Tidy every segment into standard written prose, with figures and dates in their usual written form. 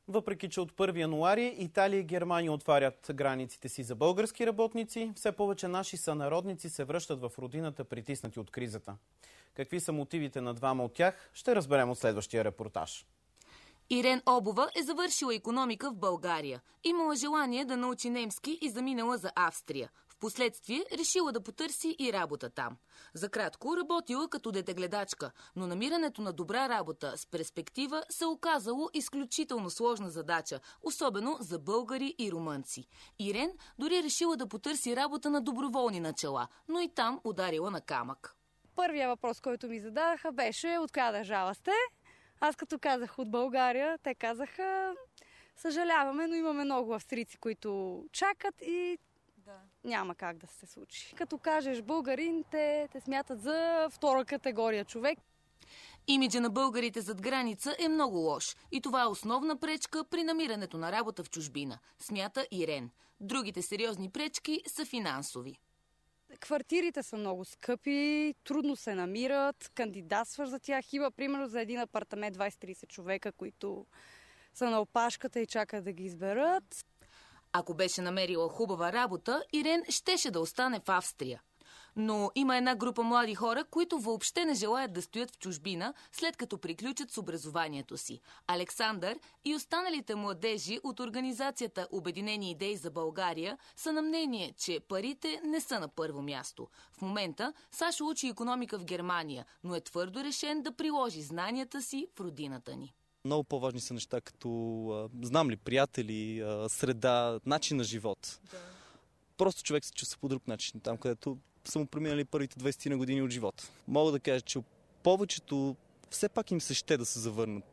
Въпреки че от 1 януари Италия и Германия отварят границите си за български работници, все повече наши сънародници се връщат в родината, притиснати от кризата. Какви са мотивите на двама от тях, ще разберем от следващия репортаж. Ирен Обова е завършила икономика в България. Имала желание да научи немски и заминала за Австрия. Впоследствие решила да потърси и работа там. За кратко работила като детегледачка, но намирането на добра работа с перспектива се оказало изключително сложна задача, особено за българи и румънци. Ирен дори решила да потърси работа на доброволни начала, но и там ударила на камък. Първият въпрос, който ми зададаха, беше: от коя държава сте? Аз като казах от България, те казаха: съжаляваме, но имаме много австрийци, които чакат и няма как да се случи. Като кажеш българин, те смятат за втора категория човек. Имиджа на българите зад граница е много лош и това е основна пречка при намирането на работа в чужбина, смята Ирен. Другите сериозни пречки са финансови. Квартирите са много скъпи, трудно се намират, кандидатстваш за тях. Има примерно за един апартамент 20-30 човека, които са на опашката и чакат да ги изберат. Ако беше намерила хубава работа, Ирен щеше да остане в Австрия. Но има една група млади хора, които въобще не желаят да стоят в чужбина, след като приключат с образованието си. Александър и останалите младежи от организацията Обединени идеи за България са на мнение, че парите не са на първо място. В момента Сашо учи икономика в Германия, но е твърдо решен да приложи знанията си в родината ни. Много по-важни са неща, като, знам ли, приятели, среда, начин на живот. Да. Просто човек се чувства по друг начин, там където са му преминали първите 20 на години от живота. Мога да кажа, че повечето все пак им се ще да се завърнат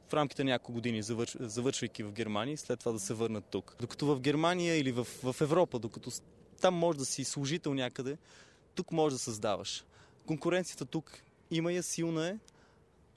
в рамките на няколко години, завършвайки в Германия и след това да се върнат тук. Докато в Германия или в Европа, докато там може да си служител някъде, тук може да създаваш. Конкуренцията тук има я, силна е,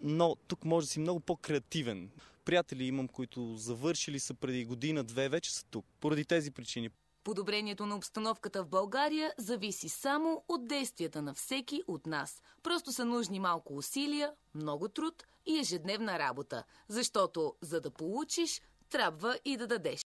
но тук може да си много по-креативен. Приятели имам, които завършили са преди година-две, вече са тук. Поради тези причини. Подобрението на обстановката в България зависи само от действията на всеки от нас. Просто са нужни малко усилия, много труд и ежедневна работа. Защото за да получиш, трябва и да дадеш.